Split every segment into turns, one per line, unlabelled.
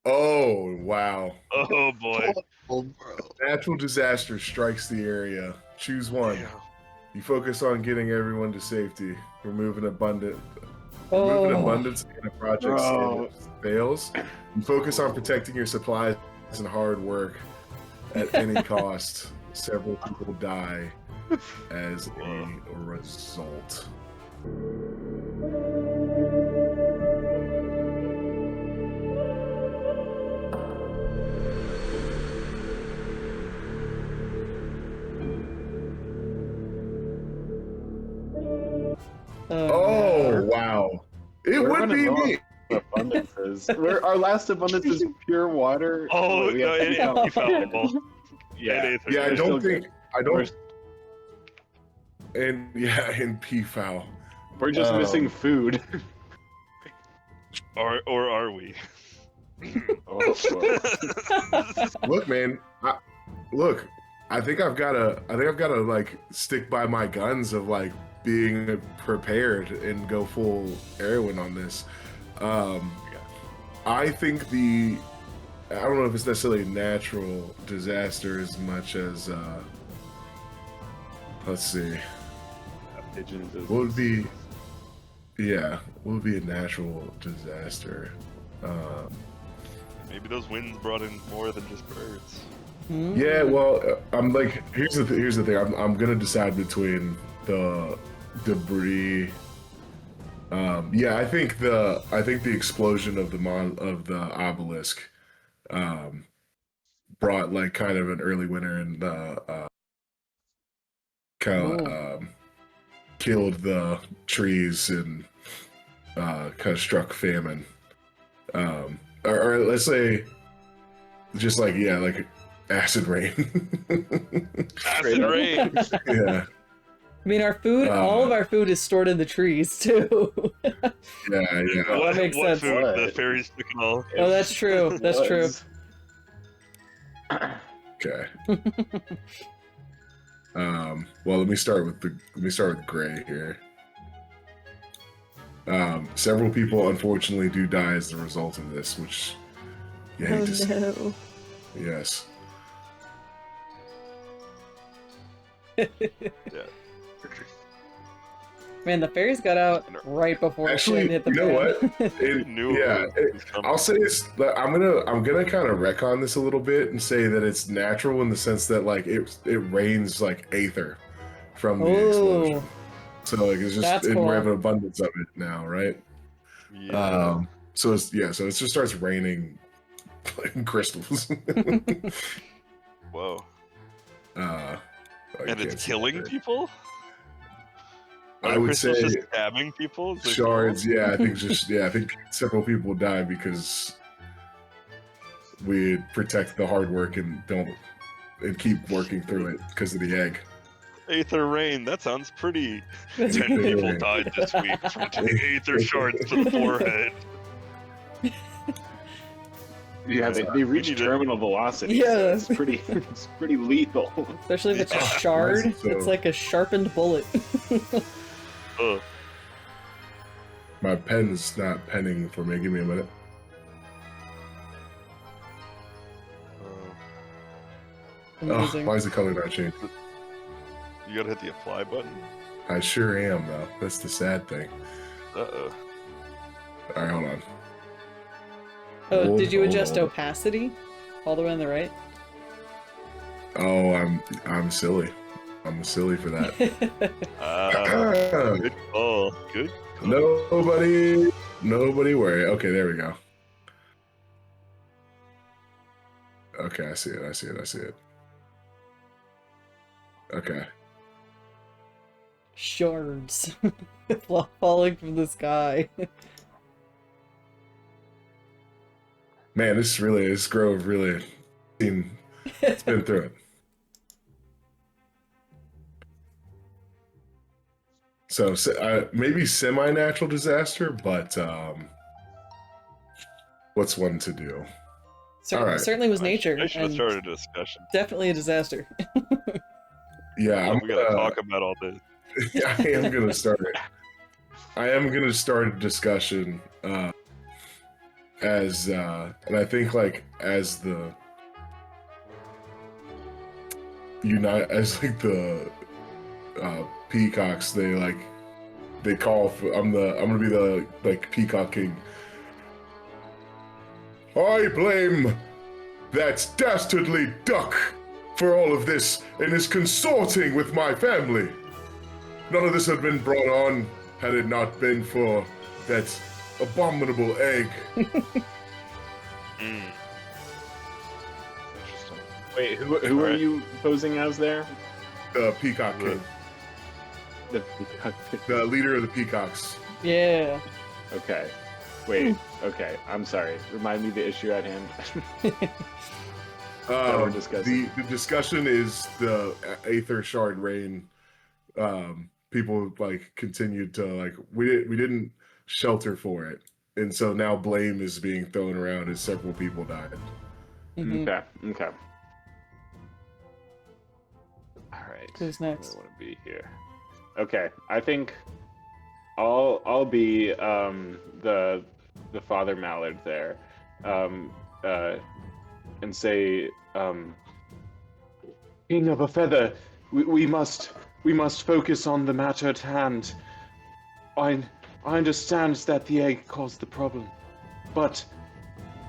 Oh, wow.
Oh boy.
Oh, bro.
Natural disaster strikes the area. Choose one.
Damn.
You focus on getting everyone to safety. Removing abundance in a project
Bro.
fails. You focus on protecting your supplies and hard work at any cost. Several people die as a result. Oh, wow. It
We're
would
running
be
low
me.
on abundances. Our last abundance is pure water.
Oh
We
no,
have
it
to
is infallible.
Yeah.
And Aether.
Yeah, I
We're
don't
still
think.
good.
I don't. And yeah, in P-foul.
We're just missing food.
Or are we?
Oh,
Look, man. I think I've got to like stick by my guns of like being prepared and go full heroin on this. I think I don't know if it's necessarily a natural disaster as much as let's see.
Pigeons is-
What would be a natural disaster?
Maybe those winds brought in more than just birds.
Yeah, well, I'm like, here's the thing. I'm gonna decide between the debris. Yeah, I think the explosion of the obelisk brought like kind of an early winter and kind of killed the trees and kind of struck famine. Or let's say just like like acid rain.
Acid rain.
Yeah.
I mean, our food, all of our food is stored in the trees, too.
Yeah.
Well, that makes
what
sense.
food?
What?
The fairies took it all.
Oh, that's true. That's true.
Okay. Well, let me start with gray here. Several people unfortunately do die as a result of this, which you hate to see.
no.
Yes.
Yeah.
Man, the fairies got out right before
Actually,
it hit the
you know
fan.
what? It,
Knew
yeah,
it was coming.
I'll say this. I'm gonna kind of retcon this a little bit and say that it's natural in the sense that like it rains like Aether from the explosion.
Oh,
So like it's just
That's
and
cool.
we have an abundance of it now, right?
Yeah.
So it just starts raining crystals.
Whoa.
I
And
can't
it's
see
killing
that.
people?
I
Are
would
crystals
say
just stabbing people? Is it
shards.
cool?
Yeah, I think several people died because we protect the hard work and keep working through it because of the egg.
Aether rain. That sounds pretty. 10
That's
people
rain.
died this week from Aether shards to the forehead.
Yeah, they reach
need to-
terminal velocity.
Yeah.
So it's pretty lethal.
Especially if it's a
Yeah.
shard.
So-
It's like a sharpened bullet.
Ugh.
My pen's not penning for me. Give me a minute. Oh,
Amazing.
why is the color not changing?
You gotta hit the apply button.
I sure am though. That's the sad thing.
Uh-oh.
All right, hold on.
Oh, did you
Hold
adjust
on.
opacity? All the way on the right?
Oh, I'm silly. I'm silly for that.
Good call. Good call.
Nobody worry. Okay, there we go. Okay, I see it. Okay.
Shards. Falling from the sky.
Man, this grove really it's been through it. So maybe semi-natural disaster, but what's one to do? All right.
Certainly was nature.
I should have
and
started a discussion.
Definitely a disaster.
Yeah,
We gotta talk about all this.
I am gonna start it. I am gonna start a discussion and I think like as the the peacocks, they call for I'm gonna be the like peacock king. I blame that dastardly duck for all of this and is consorting with my family. None of this had been brought on had it not been for that abominable egg.
Interesting.
Wait, who are you posing as there?
The peacock king, the leader of the peacocks.
Yeah.
Okay. Wait. Okay. I'm sorry. Remind me the issue at hand. we're discussing.
The discussion is the Aether shard rain. People like continued to like we didn't shelter for it, and so now blame is being thrown around as several people died.
Mhm.
Okay. All right.
Who's next?
I want to be here. Okay. I think I'll be the Father Mallard there, and say, King of a Feather, we must focus on the matter at hand. I understand that the egg caused the problem, but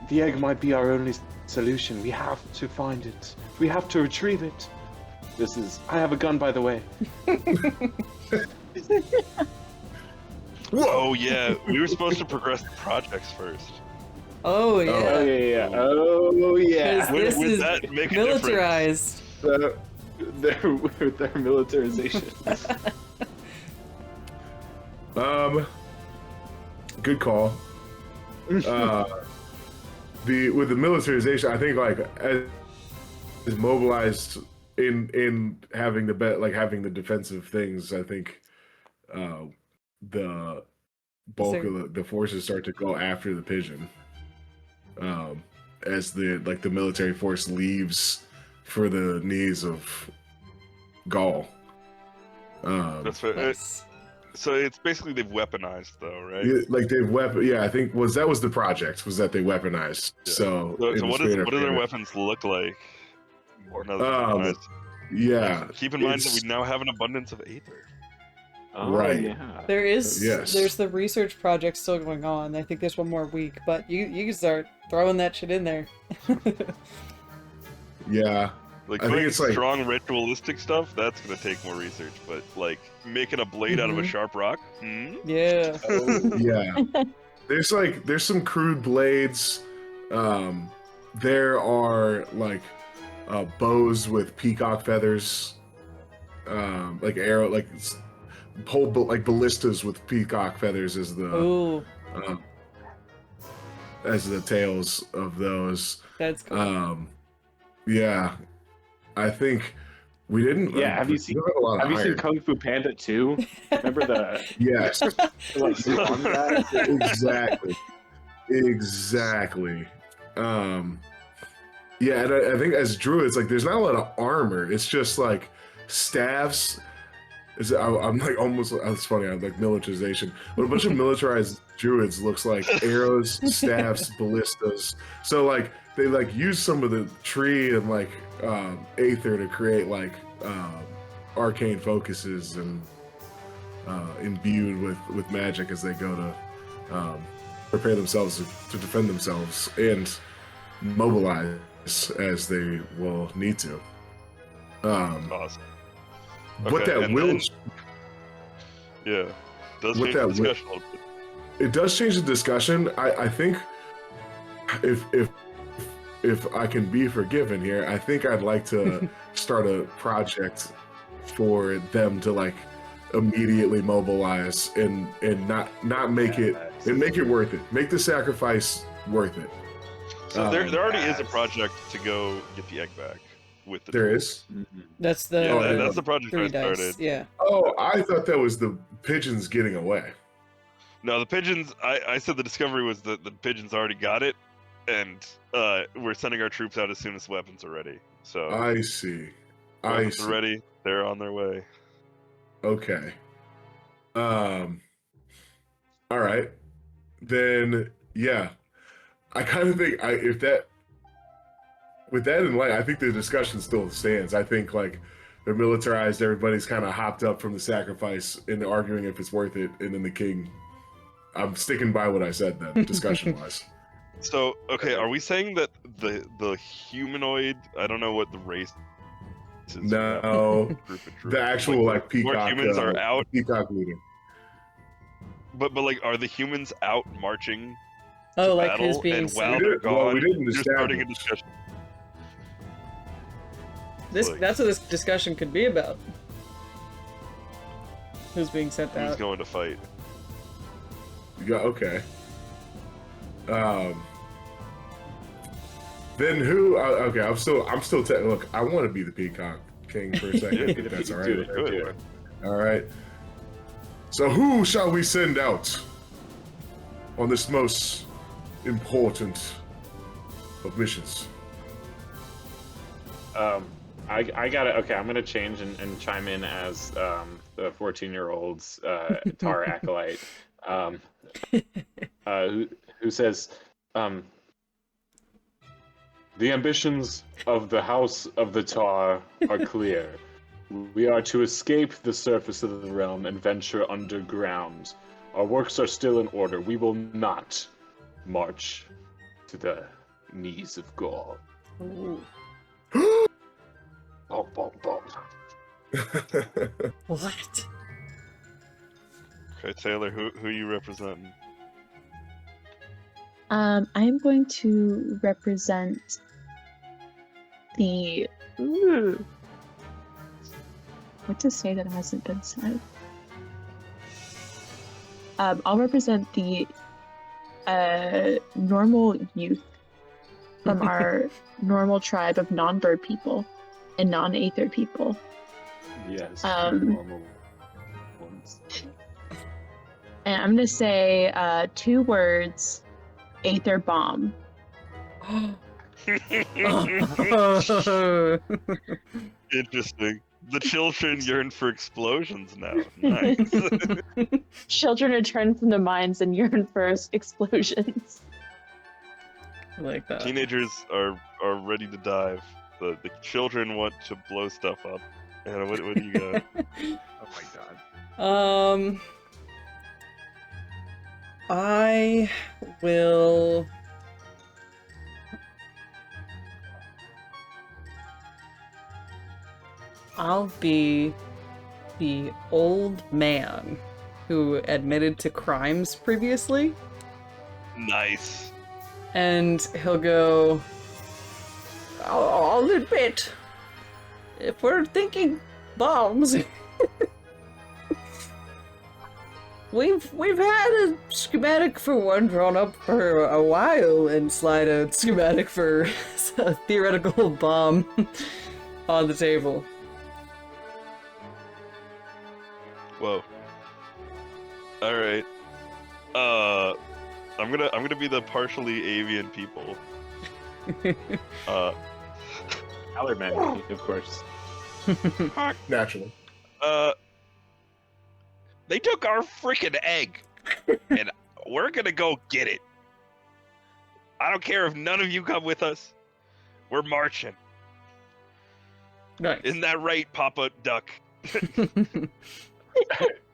the egg might be our only solution. We have to find it. We have to retrieve it. I have a gun, by the way.
Oh yeah, we were supposed to progress the projects first.
Oh yeah.
Oh yeah.
This
Would
is
that make a
militarized.
Their militarization.
Good call. With the militarization, I think like as mobilized in having having the defensive things, I think the bulk of the forces start to go after the pigeon. As the military force leaves for the knees of Gaul.
That's what,
Nice.
so it's basically they've weaponized though, right?
Like I think that was the project, was that they weaponized.
Yeah.
So
what do their weapons look like? Now that they're weaponized?
Yeah.
Keep in mind that we now have an abundance of Aether.
Oh,
Right.
Yeah.
There's
Yes.
the research project still going on. I think there's one more week, but you can start throwing that shit in there.
Yeah.
Like
I think
doing
it's like-
strong ritualistic stuff, that's gonna take more research. But like making a blade out of a
Mhm.
sharp rock,
Yeah.
Yeah. There's some crude blades. There are like bows with peacock feathers. Like arrow like ballistas with peacock feathers as the
Ooh,
tails of those.
that's cool.
Yeah. I think we didn't.
Yeah, have you
we
seen-
don't have a lot of
Have you seen
iron.
Kung Fu Panda 2? Remember the
Yes.
like on that?
Exactly. Yeah, and I think as druids, like, there's not a lot of armor. It's just like staffs. I'm like almost. It's funny. I'm like militarization, but a bunch of militarized druids looks like arrows, staffs, ballistas. So like they like use some of the tree and like Aether to create like arcane focuses and imbued with magic as they go to prepare themselves to defend themselves and mobilize as they will need to.
awesome.
What
Okay,
that
and
will
then- Yeah, does
What
change the
that will-
discussion a little bit.
it does change the discussion. I think if I can be forgiven here, I think I'd like to start a project for them to like immediately mobilize and not make it and make it worth it. Make the sacrifice worth it.
So there already is a
yes.
project to go get the egg back with the.
There is.
That's the
Yeah,
yeah.
that's the project I
3 dice.
started.
Yeah.
Oh, I thought that was the pigeons getting away.
No, the pigeons. I said the discovery was that the pigeons already got it, and we're sending our troops out as soon as weapons are ready. So
I see.
weapons are ready. They're on their way.
Okay. All right. Then yeah. I kind of think if that, with that in mind, I think the discussion still stands. I think like they're militarized. Everybody's kind of hopped up from the sacrifice and arguing if it's worth it. And then the king. I'm sticking by what I said then, discussion wise.
So, okay, are we saying that the humanoid, I don't know what the race is.
No,
Group of
the
Druids,
actual like
more
peacock.
humans are out,
peacock leader.
but like, are the humans out marching
Oh,
to
like
battle?
who's being
And
sent?
while they're gone,
we didn't
you're starting a
establish.
discussion.
That's what this discussion could be about. Who's being sent
Who's
out?
going to fight?
Yeah, okay. Then who? Okay, I'm still. Look, I want to be the peacock king for a second. If that's all right.
Good.
All right. So who shall we send out on this most important of missions?
I got it. Okay, I'm gonna change and chime in as the 14-year-old's Tar acolyte, who says, "The ambitions of the House of the Tar are clear. We are to escape the surface of the realm and venture underground. Our works are still in order. We will not march to the knees of God."
Ooh.
Bom, bom, bom.
What?
Okay, Taylor, who you representing?
I am going to represent the. Ooh. What to say that hasn't been said? I'll represent the normal youth from our normal tribe of non-bird people and non-Aether people.
Yes.
Normal ones. And I'm gonna say 2 words: Aether bomb.
Interesting. The children yearn for explosions now. Nice.
Children return from the mines and yearn for explosions.
I like that.
Teenagers are ready to dive. The children want to blow stuff up. Anna, what do you got?
Oh my god.
I will. I'll be the old man who admitted to crimes previously,
Nice.
and he'll go, I'll admit, if we're thinking bombs, we've had a schematic for one drawn up for a while, and slide a schematic for a theoretical bomb on the table.
Whoa. All right. I'm gonna be the partially avian people.
Allerman, of course.
Naturally.
They took our freaking egg, and we're gonna go get it. I don't care if none of you come with us. We're marching.
Nice.
Isn't that right, Papa Duck?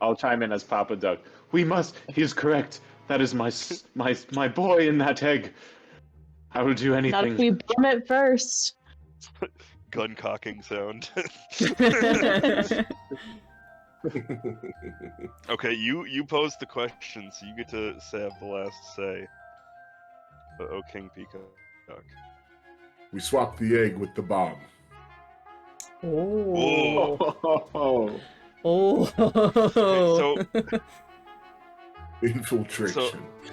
I'll chime in as Papa Duck. We must. He's correct. That is my boy in that egg. I will do
Not if
anything.
we bomb it first.
Gun cocking sound. Okay, you pose the question, so you get to have the last say. Oh, King Peacock.
We swapped the egg with the bomb.
Oh.
Oh.
Oh.
Okay,
Infiltration.
So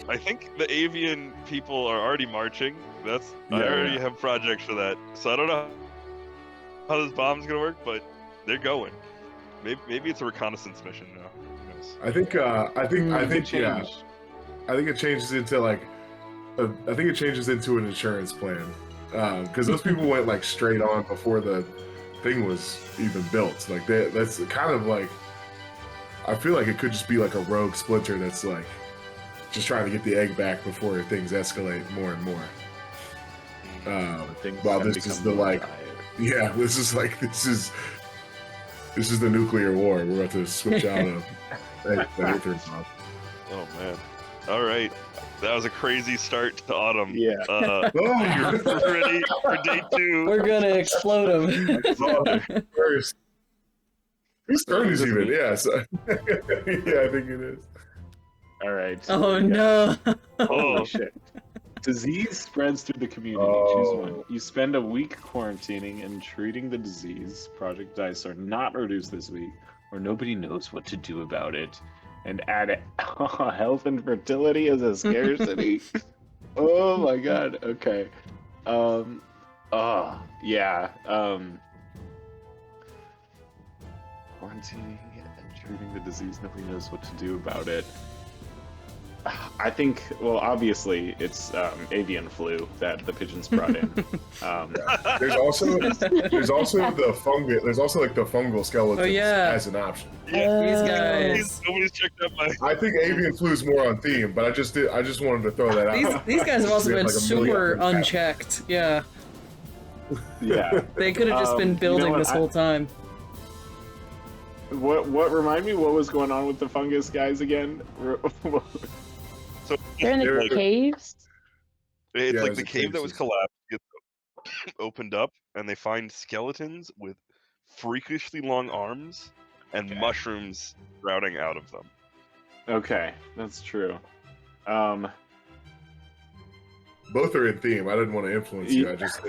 I think the avian people are already marching. I already have projects for that. So I don't know how this bomb's gonna work, but they're going. Maybe it's a reconnaissance mission now. Who knows?
I think yeah. I think it changes into like I think it changes into an insurance plan. Because those people went like straight on before the thing was even built. Like that's kind of like, I feel like it could just be like a rogue splinter that's like just trying to get the egg back before things escalate more and more. While this is the like, yeah, this is the nuclear war. We're about to switch out of Aether bomb.
Oh man! All right, that was a crazy start to autumn.
Yeah.
You're ready for day 2.
We're gonna explode him.
First. Whose turn is even? Yeah, so, yeah, I think it is.
All right.
Oh no!
Holy shit. Disease spreads through the community. Choose one. You spend a week quarantining and treating the disease. Project dice are not reduced this week, or nobody knows what to do about it. And add health and fertility as a scarcity. Oh my god. Okay. Yeah. Quarantining and treating the disease. Nobody knows what to do about it. I think, well, obviously, it's avian flu that the pigeons brought in.
There's also the fungus. There's also like the fungal skeletons as an option.
Yeah,
These guys.
Nobody's checked out my.
I think avian flu is more on theme, but I just wanted to throw that out.
These guys have also
We
been
have like a
super
million
unchecked. Yeah,
Yeah.
they could have just been building this whole time.
What remind me? What was going on with the fungus guys again?
So
They're in the caves.
it's
Yeah,
like
there's
the
a
cave that was
cases.
collapsed gets opened up, and they find skeletons with freakishly long arms and
Okay.
mushrooms sprouting out of them.
Okay, that's true.
Both are in theme. I didn't want to influence you. I just.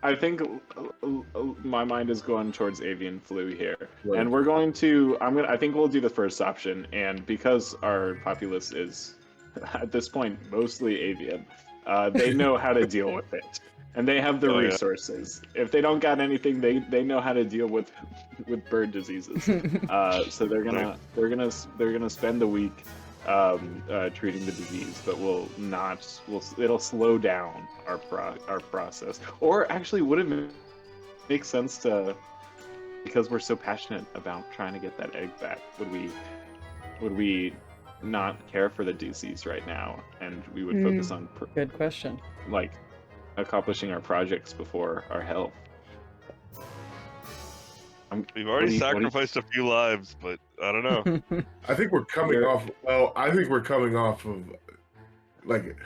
I think my mind is going towards avian flu here,
Right.
and we're going to. I think we'll do the first option, and because our populace is, at this point, mostly avian, they know how to deal with it, and they have the
Oh, yeah.
resources. If they don't got anything, they know how to deal with bird diseases. So they're gonna spend the week treating the disease, but it'll slow down our process. Or actually, would it make sense to, because we're so passionate about trying to get that egg back, would we not care for the disease right now, and we would focus on
Good question.
like accomplishing our projects before our health?
We've already sacrificed a few lives, but I don't know.
I think we're coming off. Well, I think we're coming off of like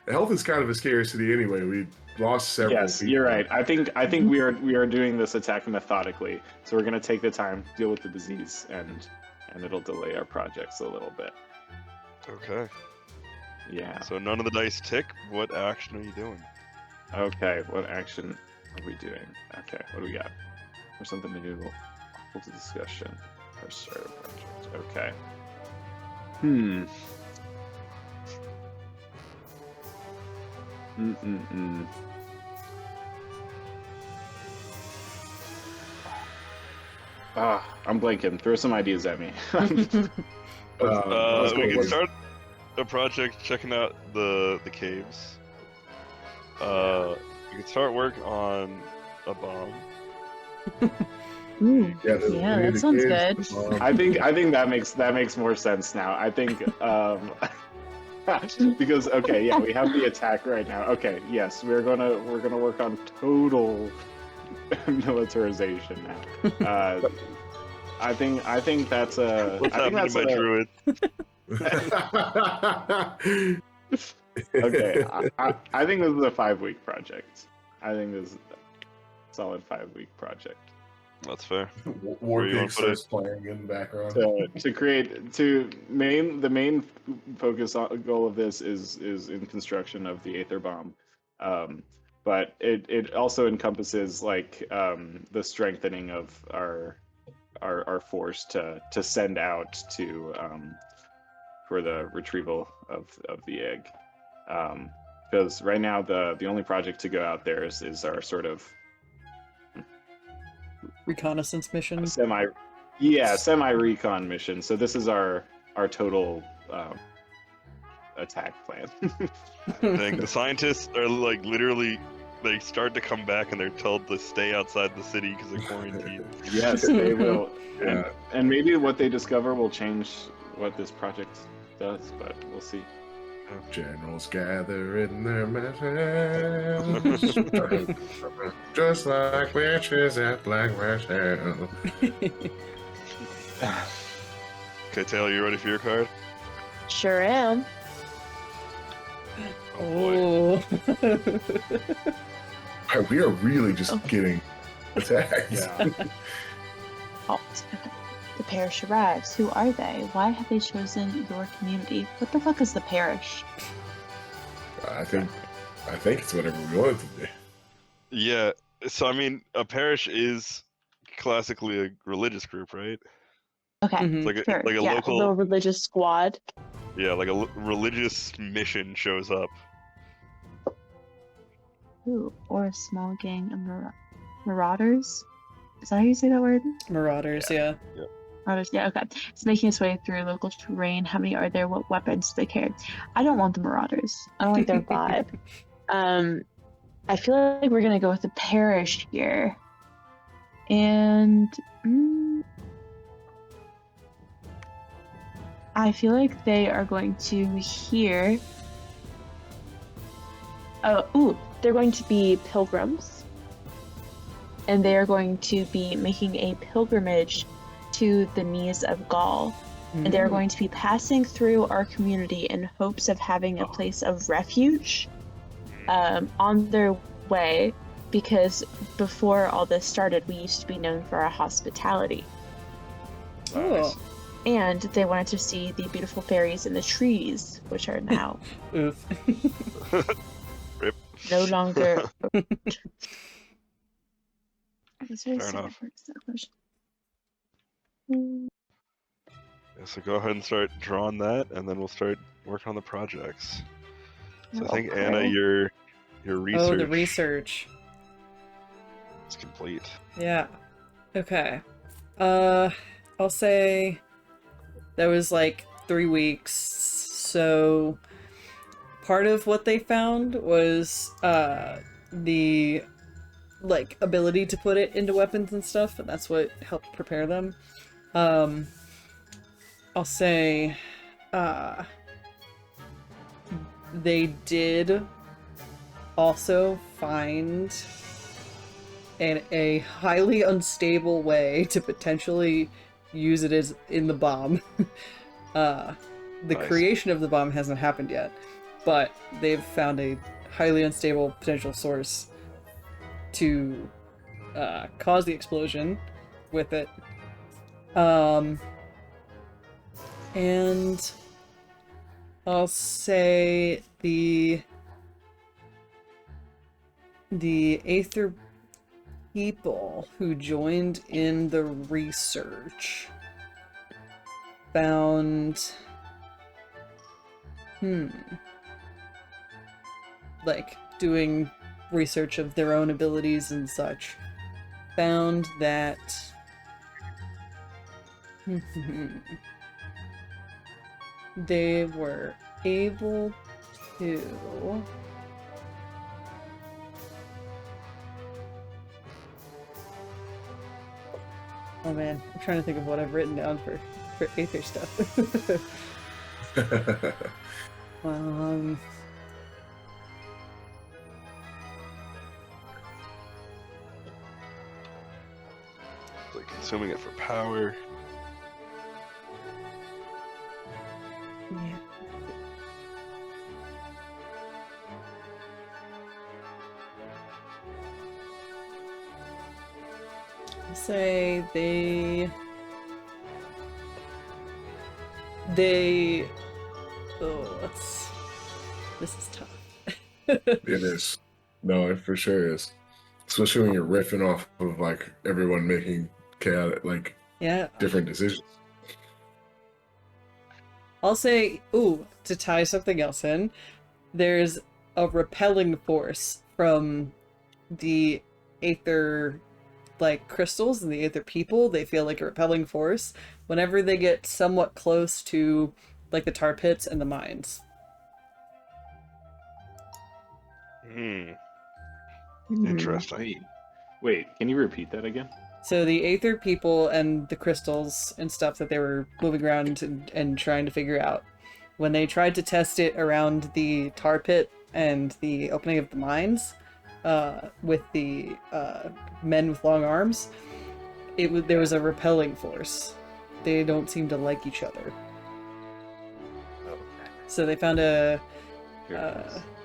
health is kind of a scarcity anyway. We lost several.
Yes,
people.
you're right. I think we are doing this attack methodically. So we're gonna take the time, deal with the disease, and it'll delay our projects a little bit.
Okay.
Yeah.
So none of the dice tick. What action are you doing?
Okay. What action are we doing? Okay. What do we got? Or something to do. Hold the discussion. Or start a project. Okay. I'm blanking. Throw some ideas at me.
We
go
can
with-
start a project checking out the caves. We can start work on a bomb.
Ooh,
Yeah,
yeah, that sounds good.
I think that makes more sense now. I think because okay, yeah, we have the attack right now. Okay, yes, we're gonna work on total militarization now. I think that's a.
What's
I think
happening
that's
to my
a,
druid?
Okay, I think this is a 5-week project. I think this is a solid 5-week project.
That's fair.
War
Where you wanna
Pig
put it?
starts playing in the background.
The main focus goal of this is in construction of the Aether bomb, but it also encompasses like the strengthening of our force to send out to for the retrieval of the egg, because right now the only project to go out there is our sort of
Reconnaissance mission.
semi recon mission. So this is our total attack plan.
Dang, the scientists are like literally they start to come back and they're told to stay outside the city because of quarantine.
Yes, they will.
Yeah.
And maybe what they discover will change what this project does, but we'll see.
Generals gather in their mansions, just like witches at Black Marshall.
Okay, Taylor, you ready for your card?
Sure am.
Oh boy.
Oh.
We are really just getting attacked.
Yeah.
Halt. The parish arrives. Who are they? Why have they chosen your community? What the fuck is the parish?
I think it's whatever we want it to be.
Yeah, so I mean, a parish is classically a religious group, right?
Okay,
Mhm.
It's like a,
sure.
like a
yeah,
local,
little religious squad.
yeah, like a religious mission shows up.
Ooh, or a small gang of marauders. Is that how you say that word?
Marauders, yeah.
Marauders, yeah, okay. It's making its way through local terrain. How many are there? What weapons do they carry? I don't want the marauders. I don't like their vibe. I feel like we're gonna go with the parish here. And I feel like they are going to hear. They're going to be pilgrims. And they are going to be making a pilgrimage to the knees of Gaul. And they're going to be passing through our community in hopes of having a place of refuge on their way, because before all this started, we used to be known for our hospitality.
Cool.
And they wanted to see the beautiful fairies in the trees, which are now
Oof.
Rip.
no longer.
Fair enough. Yeah, so go ahead and start drawing that, and then we'll start working on the projects. So I think,
Okay.
Anna, your research
Oh, the research.
is complete.
Yeah. Okay. I'll say that was like 3 weeks. So part of what they found was the like ability to put it into weapons and stuff, and that's what helped prepare them. I'll say they did also find a highly unstable way to potentially use it as in the bomb. The
Nice.
creation of the bomb hasn't happened yet, but they've found a highly unstable potential source to cause the explosion with it. And I'll say the Aether people who joined in the research found like doing research of their own abilities and such, found that they were able to oh man, I'm trying to think of what I've written down for Aether stuff.
Like consuming it for power.
Yeah. I'll say they this is tough.
It is. No, it for sure is. Especially when you're riffing off of like everyone making chaotic, like
Yeah.
different decisions.
I'll say, to tie something else in, there's a repelling force from the Aether, like, crystals and the Aether people. They feel like a repelling force whenever they get somewhat close to, like, the tar pits and the mines.
Interesting.
Wait, can you repeat that again?
So the Aether people and the crystals and stuff that they were moving around and trying to figure out, when they tried to test it around the tar pit and the opening of the mines, with the men with long arms, there was a repelling force. They don't seem to like each other.
Okay.
So they found the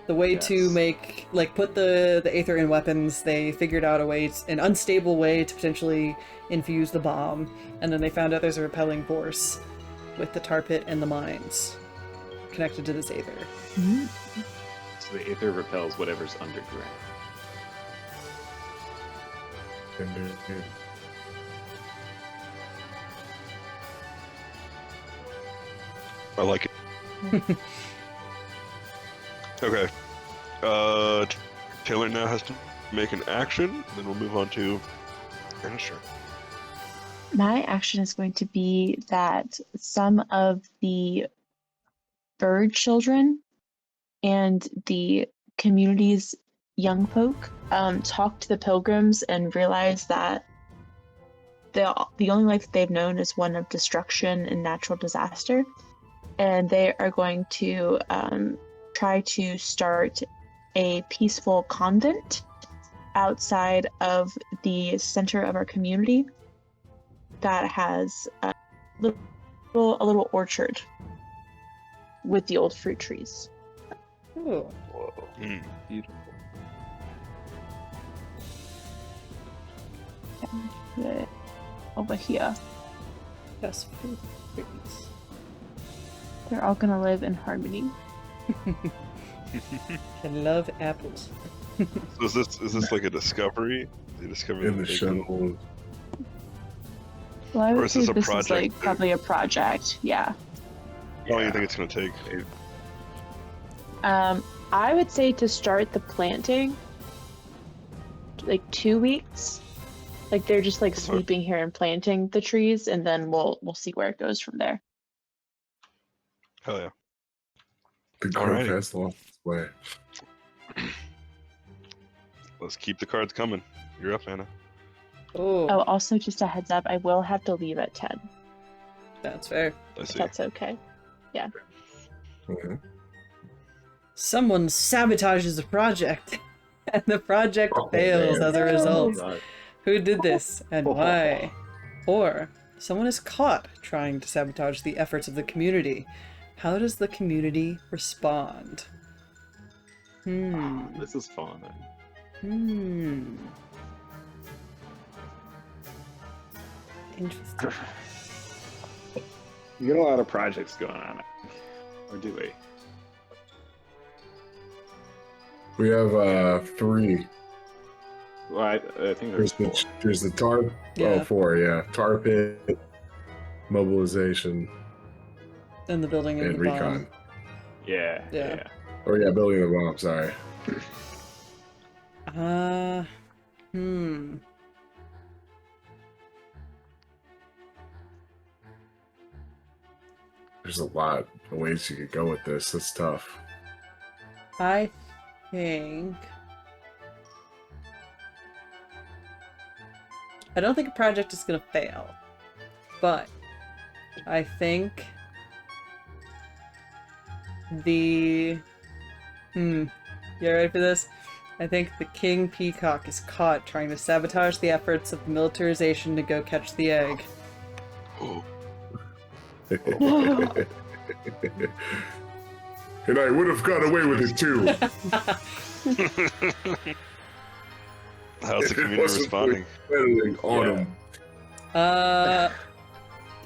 way to make, like, put the Aether in weapons. They figured out an unstable way to potentially infuse the bomb, and then they found out there's a repelling force with the tar pit and the mines connected to this Aether.
So the Aether repels whatever's underground.
I like it. Okay. Taylor now has to make an action, then we'll move on to Minister.
My action is going to be that some of the bird children and the community's young folk talk to the pilgrims and realize that the only life they've known is one of destruction and natural disaster, and they are going to try to start a peaceful convent outside of the center of our community that has a little orchard with the old fruit trees.
Ooh.
Whoa. Beautiful.
Over here.
Yes, fruit trees.
They're all gonna live in harmony.
I love apples.
So is this like a discovery? They discovered
In the
that they
show.
can-
Well, I
Or
would
is
say
this a
this is
project
like
too?
probably a project. Yeah.
How long do you think it's gonna take?
I would say to start the planting, like 2 weeks. Like they're just like
That's fine.
sleeping here and planting the trees, and then we'll see where it goes from there.
Hell yeah.
The
Alrighty.
Crowfest lost its way.
Let's keep the cards coming. You're up, Anna.
Oh,
Oh, also just a heads up, I will have to leave at 10.
that's fair.
I
If
see.
that's okay.
Mhm.
Someone sabotages the project, and the project
Oh,
fails
man.
as a result.
Right.
Who did this and why? Or someone is caught trying to sabotage the efforts of the community. How does the community respond?
This is fun.
Interesting.
You got a lot of projects going on. Or do we?
We have 3.
Well, I think there's four.
There's the tar.
Yeah.
Oh, 4. Yeah, tar pit, mobilization,
And the building of
and
the
recon.
bomb.
Yeah.
Yeah.
Or yeah, building the bomb. Sorry. There's a lot of ways you could go with this. That's tough.
I think... I don't think a project is gonna fail, but I think you ready for this? I think the King Peacock is caught trying to sabotage the efforts of the militarization to go catch the egg.
Oh.
And I would have got away with it too.
How's the
It
community
wasn't
responding?
Meddling on
Yeah.
him.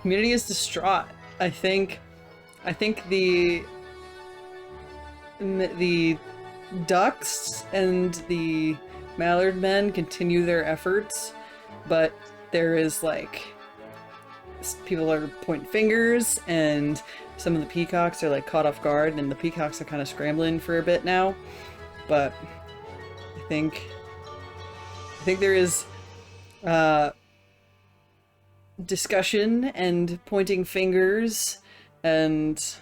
Community is distraught. I think the ducks and the mallard men continue their efforts, but there is like people are pointing fingers, and some of the peacocks are like caught off guard, and the peacocks are kind of scrambling for a bit now. But I think there is discussion and pointing fingers, and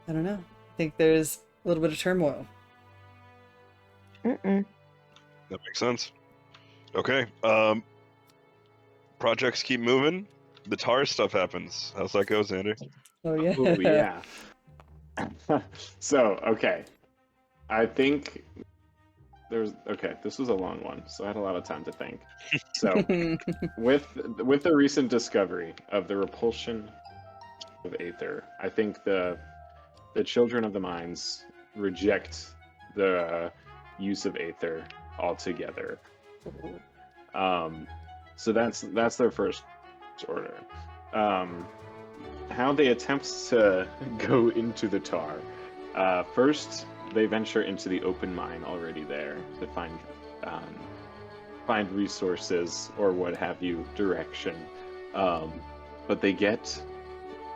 I don't know. I think there's a little bit of turmoil.
Mm-mm.
That makes sense. Okay. Projects keep moving. The tar stuff happens. How's that go, Xander?
Oh yeah.
Oh yeah. So okay, I think this was a long one, so I had a lot of time to think. So with the recent discovery of the repulsion of Aether, I think the children of the mines reject the use of Aether altogether. So that's their first order. How they attempt to go into the tar. First, they venture into the open mine already there to find resources or what have you, direction. But they get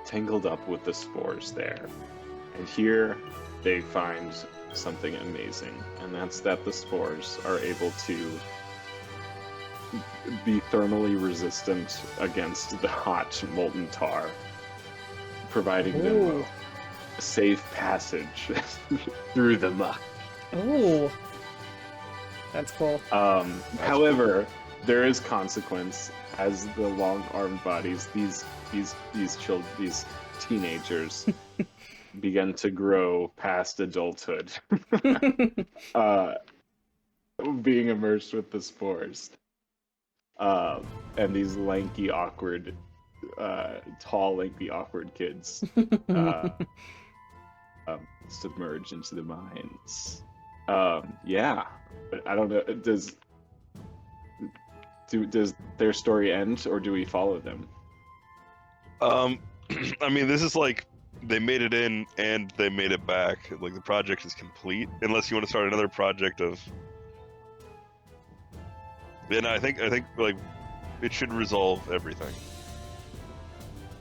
tangled up with the spores there. And here they find something amazing, and that's that the spores are able to be thermally resistant against the hot molten tar, providing them a safe passage through the muck.
Oh, that's cool.
However, there is consequence as the long-armed bodies, these teenagers begin to grow past adulthood, being immersed with the spores. And these lanky, awkward, tall, lanky, awkward kids submerge into the mines. Yeah, but I don't know. Does their story end, or do we follow them?
I mean, this is like they made it in and they made it back. Like the project is complete, unless you want to start another project of. And I think like it should resolve everything.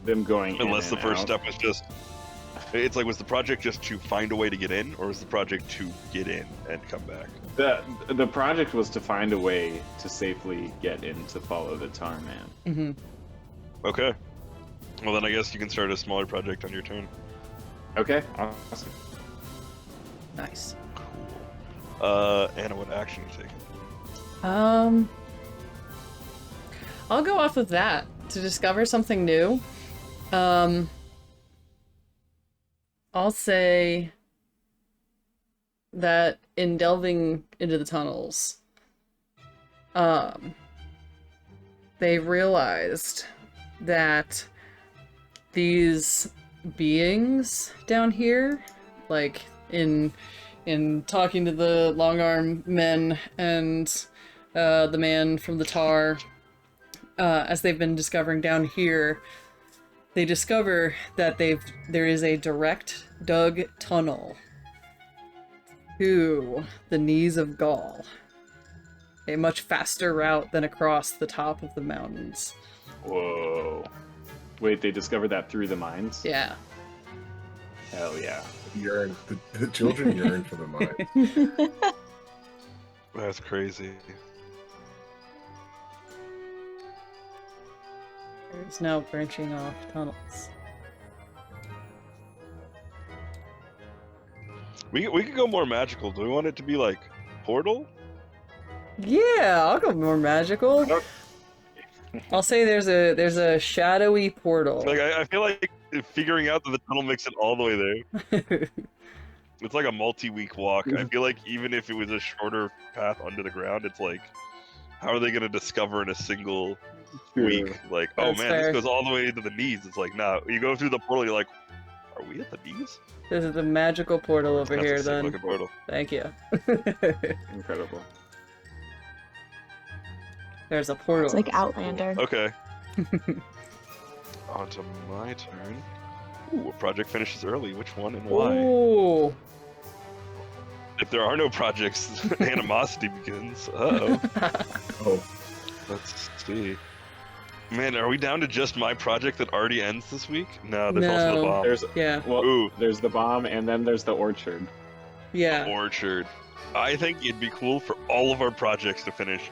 Them going
unless
in
the first
out.
step was just. It's like, was the project just to find a way to get in, or was the project to get in and come back?
The project was to find a way to safely get in to follow the tar man.
Mm-hmm.
Okay. Well, then I guess you can start a smaller project on your turn.
Okay, awesome.
Nice.
Cool. Anna, what action are you taking?
I'll go off of that to discover something new. I'll say that in delving into the tunnels, they realized that these beings down here, like in talking to the long arm men and the man from the tar, as they've been discovering down here, they discover that there is a direct dug tunnel to the knees of Gaul. A much faster route than across the top of the mountains.
Whoa. Wait, they discovered that through the mines?
Yeah.
Hell yeah.
Yearn. The children yearn for the mine.
That's crazy.
There's now branching off tunnels.
We could go more magical. Do we want it to be like Portal?
Yeah, I'll go more magical. I'll say there's a shadowy portal.
Like I feel like figuring out that the tunnel makes it all the way there. It's like a multi-week walk. I feel like even if it was a shorter path under the ground, it's like, how are they going to discover in a single week? Like, oh
That's
man,
fair.
this goes all the way to the knees. It's like, nah, you go through the portal, you're like, are we at the knees?
This is the magical portal over
That's
here
a sick
then.
looking portal.
Thank you.
Incredible.
There's a portal.
It's like Outlander.
Okay. On to my turn. Ooh, a project finishes early. Which one and why?
Ooh.
If there are no projects, animosity begins. Uh-oh.
Oh,
Let's see. Man, are we down to just my project that already ends this week? No, there's also the
No.
bomb.
There's
Yeah.
well,
Ooh,
there's the bomb, and then there's the orchard.
Yeah.
Orchard. I think it'd be cool for all of our projects to finish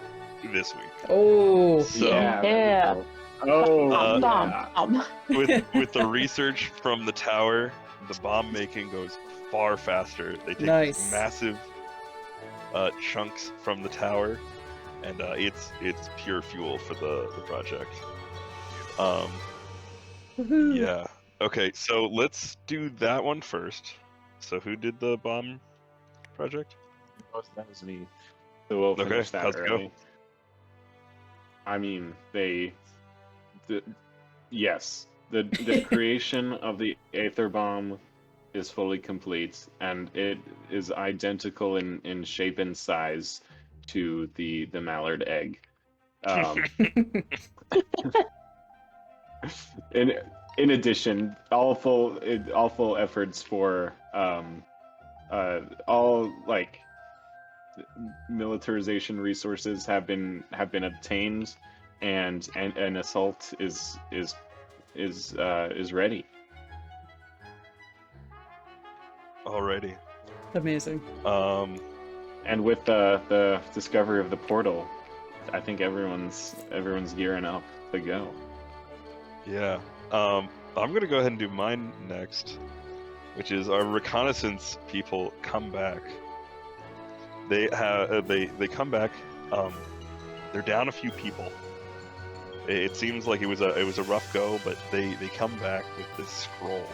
this week.
Oh.
So,
that'd be
Yeah.
cool. Oh,
Bomb,
yeah.
bomb.
with the research from the tower, the bomb making goes far faster. They take
Nice.
massive chunks from the tower, and it's pure fuel for the project.
Woohoo.
Yeah. Okay, so let's do that one first. So who did the bomb project?
That was me. So we'll
Okay,
finish that
how's it go?
early. I mean, yes, the creation of the Aether bomb is fully complete, and it is identical in shape and size to the mallard egg. In addition, all full efforts for all like militarization resources have been obtained, and an assault is ready.
Alrighty.
Amazing.
And with the discovery of the portal, I think everyone's gearing up to go.
Yeah. I'm gonna go ahead and do mine next, which is our reconnaissance people come back. They come back. They're down a few people. It seems like it was a rough go, but they come back with this scroll.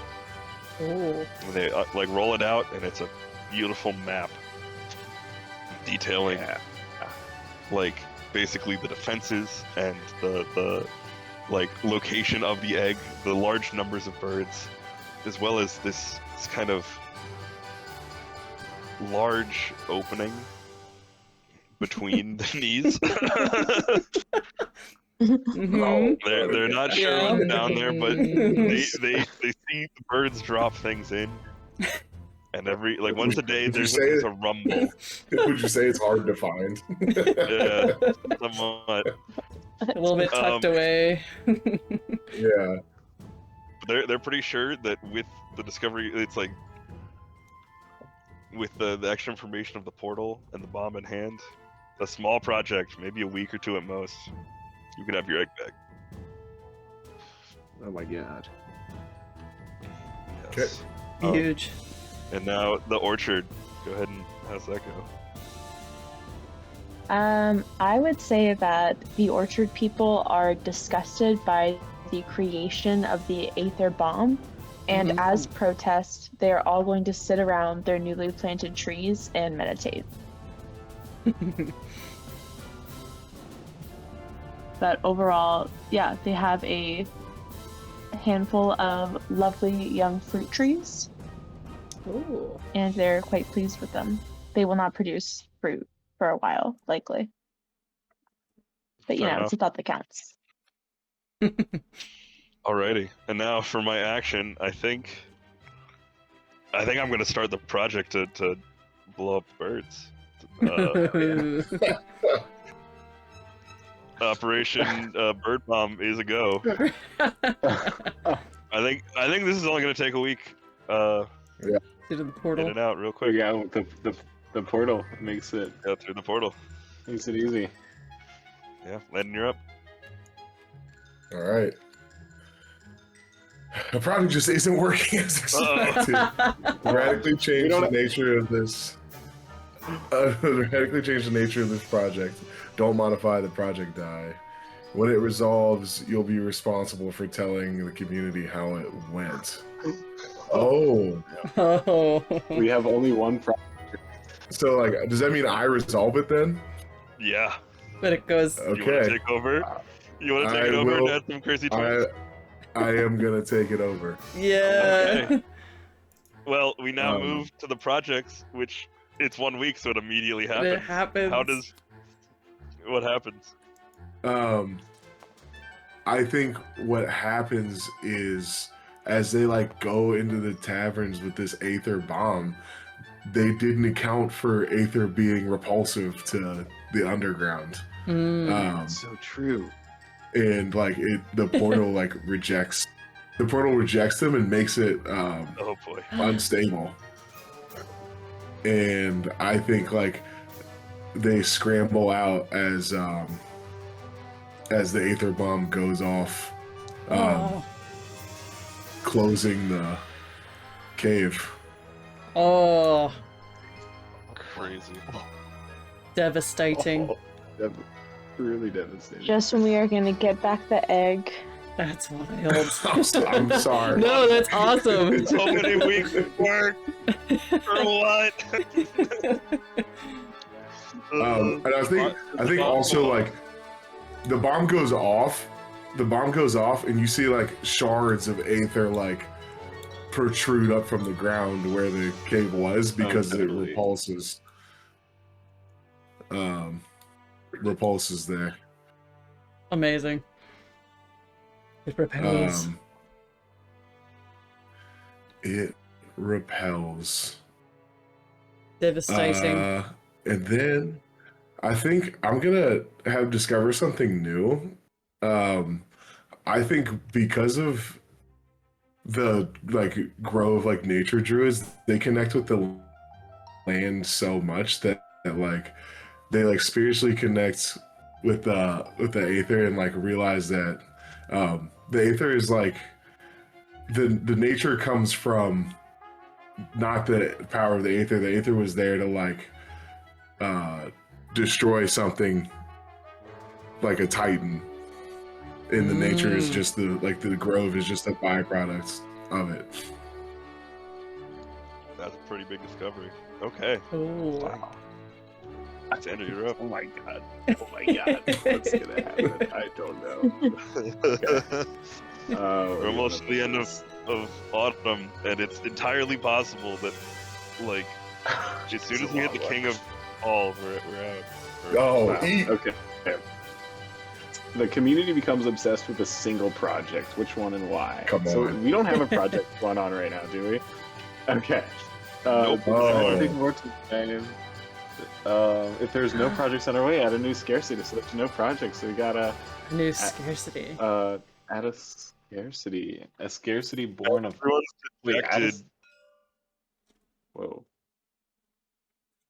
Oh.
They like roll it out, and it's a beautiful map detailing like basically the defenses and the like location of the egg, the large numbers of birds, as well as this kind of large opening between the knees.
Mhm.
They're not sure
Yeah.
what's down there, but they see the birds drop things in, and once a day there's a rumble.
Would you say it's hard to find?
Yeah, somewhat.
A little bit tucked away.
Yeah.
They're pretty sure that with the discovery, it's like with the extra information of the portal and the bomb in hand, a small project, maybe a week or two at most, you could have your egg back.
Oh my god.
Yes.
Huge.
And now the orchard. Go ahead and how's that go?
I would say that the orchard people are disgusted by the creation of the Aether bomb, and as protest, they are all going to sit around their newly planted trees and meditate. But overall, yeah, they have a handful of lovely young fruit trees,
Ooh.
and they're quite pleased with them. They will not produce fruit for a while, likely. But
Fair
it's
enough.
a thought that counts.
Alrighty. And now for my action, I think I'm gonna start the project to blow up birds. Operation Bird Bomb is a go. I think this is only gonna take a week.
To the
In
portal.
and out real quick.
Yeah, with the portal makes it
Through the portal.
easy.
Yeah, Landon, you're up.
All right. The project just isn't working as expected. Radically change the nature of this. Radically change the nature of this project. Don't modify the project die. When it resolves, you'll be responsible for telling the community how it went. Oh.
Oh.
We have only one project.
So, like, does that mean I resolve it then?
Yeah.
But it goes.
Okay.
You want to take over? You want to take it over and add some crazy twists?
I am gonna take it over.
Yeah.
Okay. Well, we now move to the projects, which it's 1 week, so it immediately happens.
It happens.
What happens?
I think what happens is as they like go into the taverns with this Aether bomb, they didn't account for Aether being repulsive to the underground.
So true.
And like the portal like rejects them and makes it
Oh boy.
unstable. And I think like they scramble out as the Aether bomb goes off, closing the cave.
Oh.
Crazy.
Devastating.
Really devastating.
Just when we are gonna get back the egg.
That's wild.
I'm sorry.
No, that's awesome.
So many weeks of work for what?
And I think also like the bomb goes off, and you see like shards of Aether like protrude up from the ground where the cave was because it repulses. Repulses there.
Amazing. It repels.
It repels.
Devastating.
And then I think I'm gonna have discover something new. I think because of the like grove like nature druids, they connect with the land so much that like they like spiritually connect with the Aether and like realize that the Aether is like the nature comes from not the power of the Aether. The Aether was there to like destroy something like a titan, and the nature is just the grove is just a byproduct of it.
That's a pretty big discovery. Okay.
Ooh.
Wow.
Xander, you're up.
Oh my god. Oh my god. What's gonna happen? I don't know.
We're almost at the end of autumn, and it's entirely possible that, like, as soon as we hit the king of all, we're out.
Oh,
Wow. Okay. The community becomes obsessed with a single project. Which one and why?
Come
So
on.
we don't have a project going on right now, do we? Okay.
Nope.
Oh.
I think more to the game. If there's no projects on our way, add a new scarcity. So there's no projects, so we gotta
New scarcity.
add a scarcity. A scarcity born of.
Everyone's
Wait,
distracted.
Whoa.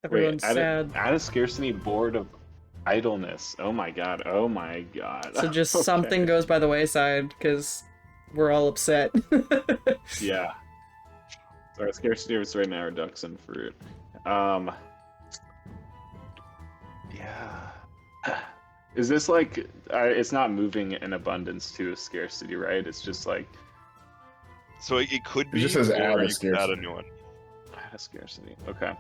Everyone's
Wait,
sad.
Add a scarcity board of idleness. Oh my god. Oh my god.
So just
Okay.
something goes by the wayside because we're all upset.
Yeah. So our scarcity is right now are ducks and fruit. Yeah. Is this like it's not moving in abundance to a scarcity, right? It's just like
So it could be,
just says add
or
a
you can add a
scarcity.
new one.
add a scarcity. Okay.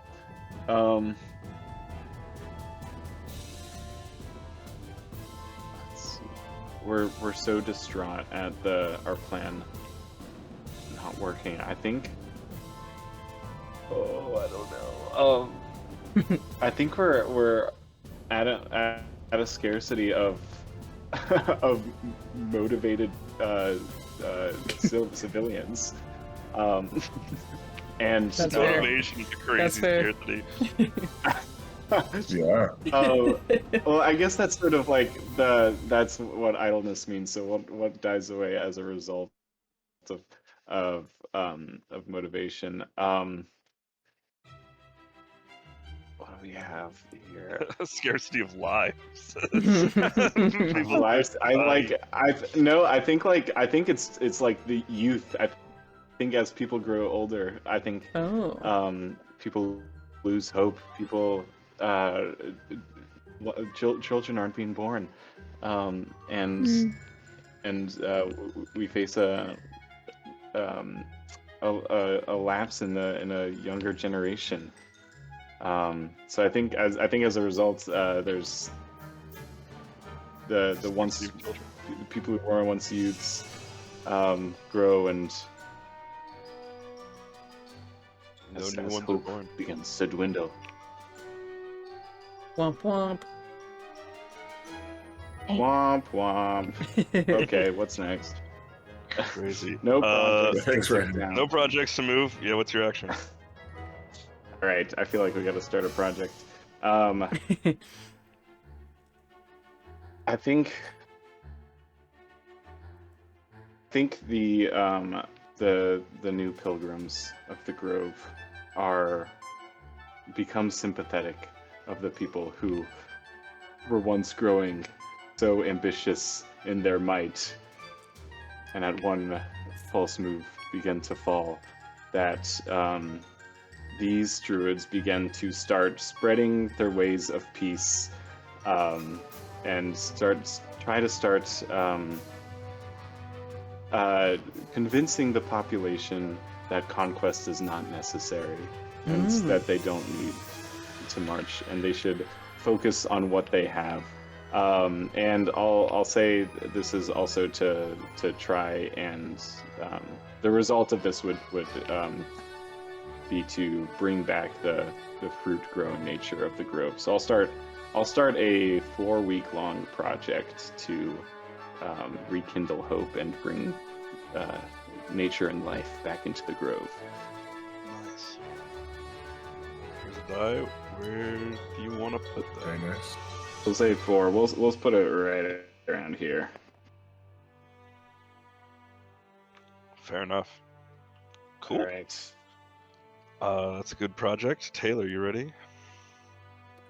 Let's see. We're so distraught at our plan not working. I think. Oh, I don't know. I think we're at a scarcity of of motivated civilians, and
That's fair.
Motivation to
That's
crazy
fair.
scarcity.
Yeah.
well, I guess that's sort of like that's what idleness means. So what dies away as a result of motivation. What do we have here?
Scarcity of lives.
Lives. I think it's like the youth. I think as people grow older, I think
Oh.
people lose hope. People children aren't being born, and we face a lapse in a younger generation. So I think as a result, there's the once people who were once youths grow and
No
as
new ones are
hope
born.
begins to dwindle.
Womp womp.
Womp womp. Okay, what's next?
Crazy.
No projects.
Thanks, Randy.
Down.
No projects to move. Yeah, what's your action?
All right, I feel like we got to start a project. I think the new pilgrims of the Grove become sympathetic of the people who were once growing so ambitious in their might, and at one false move begin to fall. That these druids begin to start spreading their ways of peace, and try to start convincing the population that conquest is not necessary, and that they don't need to march, and they should focus on what they have. And I'll say this is also to try and the result of this would be to bring back the fruit growing nature of the grove. So I'll start a 4-week-long project to rekindle hope and bring nature and life back into the grove.
Nice. Here's a die. Where do you want to put that?
Very nice.
We'll say 4. We'll put it right around here.
Fair enough. Cool.
All right.
That's a good project. Taylor, you ready?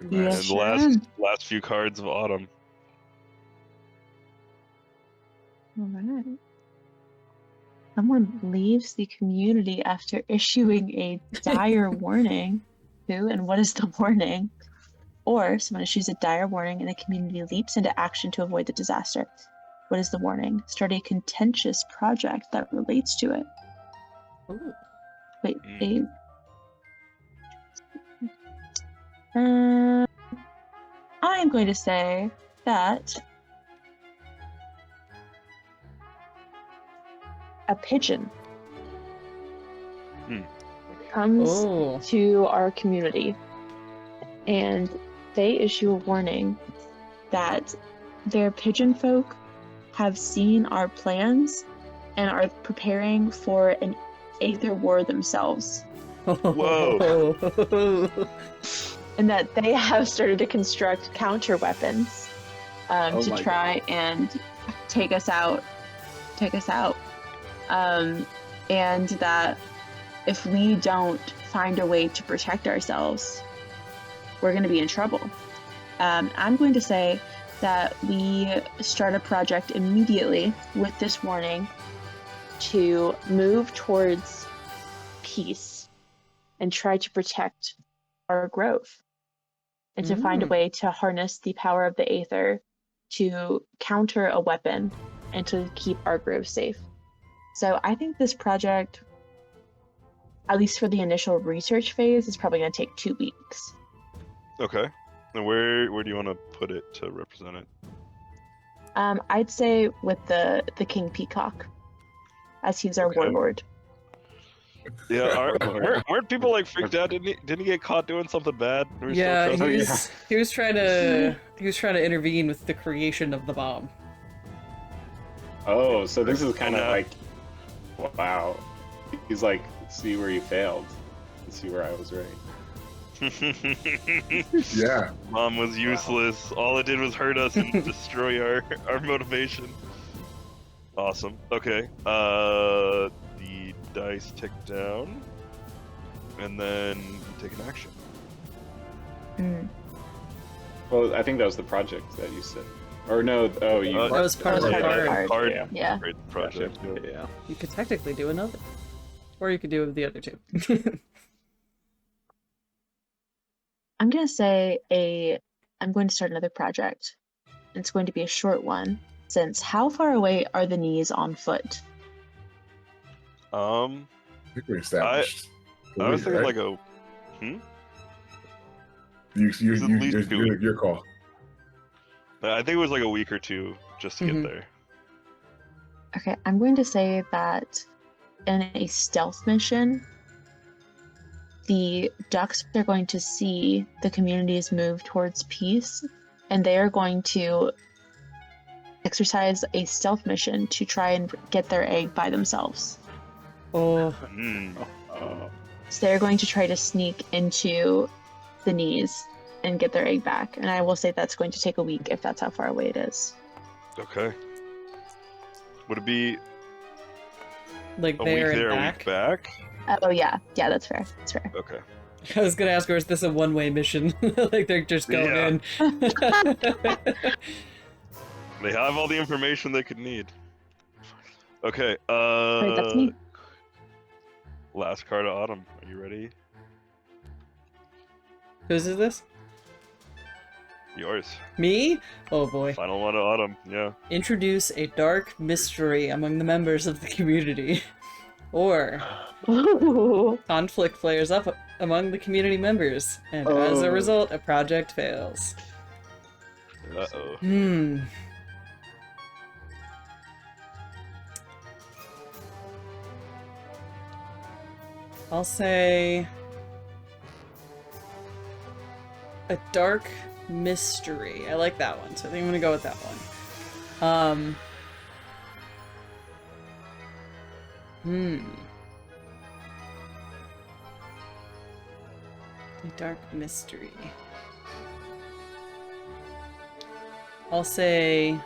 Yes,
And
sure.
last few cards of autumn.
All right. Someone leaves the community after issuing a dire warning. Who and what is the warning? Or someone issues a dire warning and the community leaps into action to avoid the disaster. What is the warning? Start a contentious project that relates to it.
Ooh.
Wait, I am going to say that a pigeon comes to our community and they issue a warning that their pigeon folk have seen our plans and are preparing for an Aether war themselves.
Whoa.
And that they have started to construct counter weapons to try and take us out. And that if we don't find a way to protect ourselves, we're going to be in trouble. I'm going to say that we start a project immediately with this warning to move towards peace and try to protect our grove, and to find a way to harness the power of the Aether to counter a weapon and to keep our grove safe. So I think this project, at least for the initial research phase, is probably going to take 2 weeks.
Okay. And where do you want to put it to represent it?
I'd say with the King Peacock, as he's our warlord.
Yeah, weren't people like freaked out? Didn't he get caught doing something bad?
Yeah, he was trying to intervene with the creation of the bomb.
Oh, so this is kind of like, wow. He's like, see where you failed, see where I was right.
Yeah.
Bomb was useless. Wow. All it did was hurt us and destroy our motivation. Awesome. Okay. The dice tick down, and then you take an action.
Well, I think that was the project that you said. Or no, that
was part of the
card.
Yeah.
Great project.
Yeah.
You could technically do another. Or you could do the other 2.
I'm going to say I'm going to start another project. It's going to be a short one, since how far away are the knees on foot?
I think we established.
I was thinking
right?
like a.
Your call.
I think it was like a week or 2 just to get there.
Okay, I'm going to say that in a stealth mission, the ducks are going to see the community's move towards peace, and they are going to exercise a stealth mission to try and get their egg by themselves.
Oh.
So they're going to try to sneak into the knees and get their egg back. And I will say that's going to take a week if that's how far away it is.
Okay. Would it be
like
a
there
week there,
and
a week back?
Oh yeah, that's fair. That's fair.
Okay.
I was gonna ask her, is this a one-way mission? Like they're just going in.
They have all the information they could need. Okay.
Right, that's me.
Last card of autumn. Are you ready?
Whose is this?
Yours.
Me? Oh boy.
Final one of autumn. Yeah.
Introduce a dark mystery among the members of the community. Or
Ooh.
conflict flares up among the community members, and as a
Oh.
result, a project fails.
Uh-oh.
I'll say a dark mystery. I like that one, so I think I'm gonna go with that one. A dark mystery. I'll say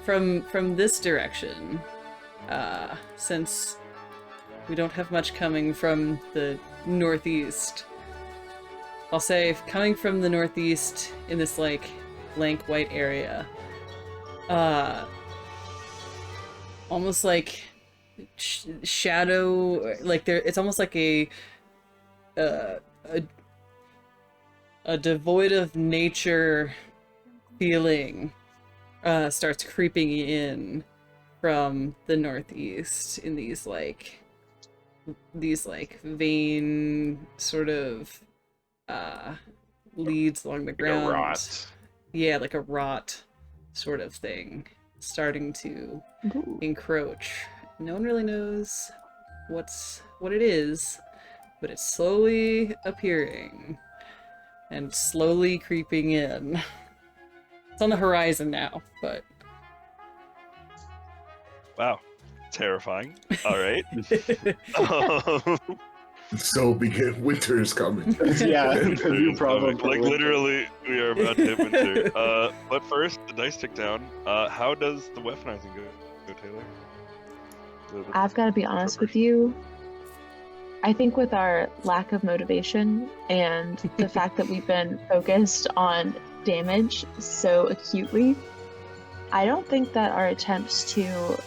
from this direction, since we don't have much coming from the northeast. I'll say coming from the northeast in this like blank white area, almost like shadow, like there. It's almost like a devoid of nature feeling starts creeping in from the northeast in these vein sort of leads along the ground.
Like a rot.
Yeah, like a rot sort of thing starting to
Ooh.
encroach. No one really knows what it is, but it's slowly appearing and slowly creeping in. It's on the horizon now, but
Wow. Terrifying. All right.
So winter is coming.
Yeah, the new problem. for
Like
winter.
literally, we are about to hit winter. But first, the dice tick down. How does the weaponizing go, Taylor?
I've got to be honest with you. I think with our lack of motivation and the fact that we've been focused on damage so acutely, I don't think that our attempts to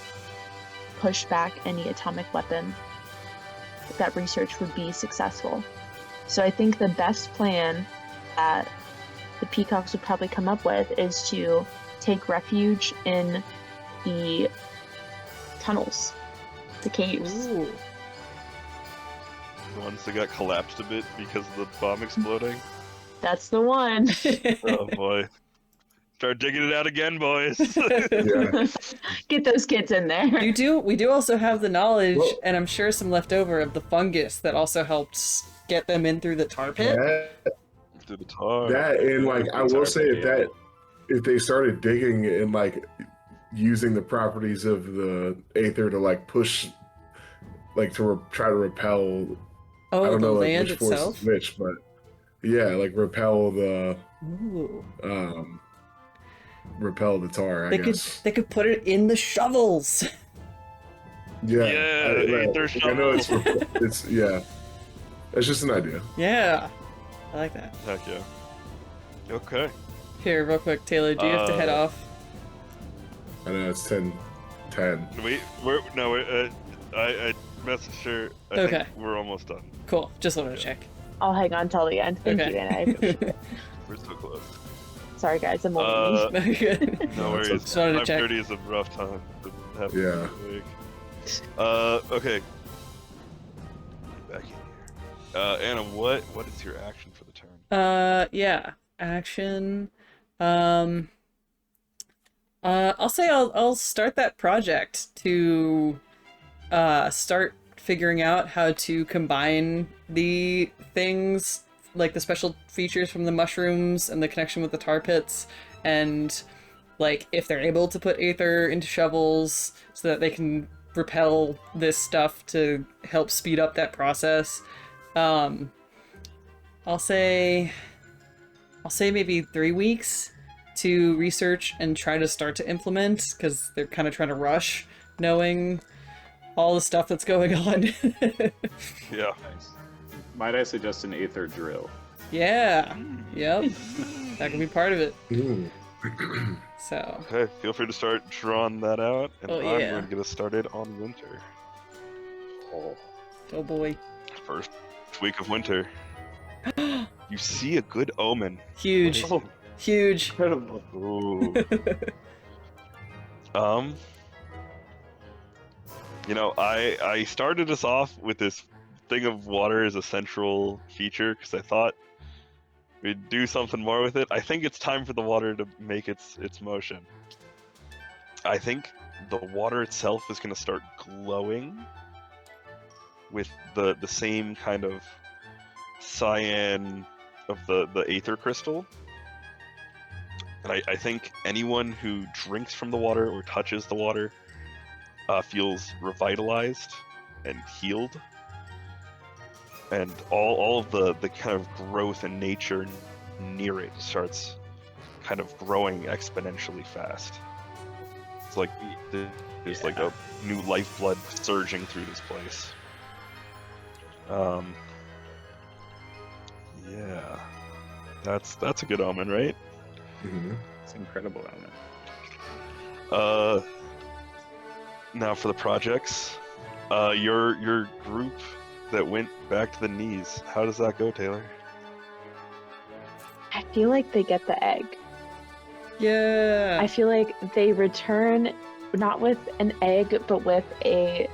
push back any atomic weapon, that research would be successful. So I think the best plan that the Peacocks would probably come up with is to take refuge in the tunnels, the caves.
ooh.
The ones that got collapsed a bit because of the bomb exploding.
That's the one.
Oh boy. Start digging it out again, boys.
Yeah.
Get those kids in there.
We do also have the knowledge,
Well-
and I'm sure some leftover of the fungus that also helped get them in through the tar pit.
Through the tar.
That and like I will say if they started digging and like using the properties of the Aether to like push, like to try to repel. I
Oh,
don't
the
know like
land
which force
itself.
is which, but yeah, like repel the
Ooh.
tar. I guess.
They could put it in the shovels.
Yeah.
Yeah, Aether
I know it's
shovel.
it's yeah. It's just an idea.
Yeah, I like that.
Heck yeah. Okay.
Here, real quick, Taylor, do you have to head off?
I know it's 10.
I messaged her. I
Okay.
think we're almost done.
Cool. Just wanted to check.
I'll hang on till the end. Thank
Okay.
you, and I appreciate it.
We're so close.
Sorry, guys, I'm only
Uh,
Good.
No worries.
Just wanted to check.
5:30 is a rough time to have
Yeah.
a week. Okay. Back in here. Anna, what is your action for the turn?
Yeah. Action. I'll say I'll start that project to start figuring out how to combine the things, like the special features from the mushrooms and the connection with the tar pits, and like if they're able to put Aether into shovels so that they can repel this stuff to help speed up that process. I'll say maybe 3 weeks to research and try to start to implement, because they're kind of trying to rush, knowing all the stuff that's going on.
Yeah.
Nice. Might I suggest an Aether drill?
Yeah. Yep. That can be part of it.
Ooh.
So.
Okay. Feel free to start drawing that out, and
Oh,
I'm
yeah.
going to get us started on winter.
Oh boy.
First week of winter. You see a good omen.
Huge.
What is
Huge.
Incredible.
it? Ooh. I started us off with this thing of water as a central feature because I thought we'd do something more with it. I think it's time for the water to make its motion. I think the water itself is going to start glowing with the same kind of cyan of the Aether crystal. And I think anyone who drinks from the water or touches the water feels revitalized and healed. And all of the kind of growth in nature near it starts kind of growing exponentially fast. It's like there's like a new lifeblood surging through this place. Yeah, that's a good omen, right?
Mm-hmm.
It's incredible omen.
Now for the projects, your group that went back to the knees. How does that go, Taylor?
I feel like they get the egg.
Yeah.
I feel like they return not with an egg, but with a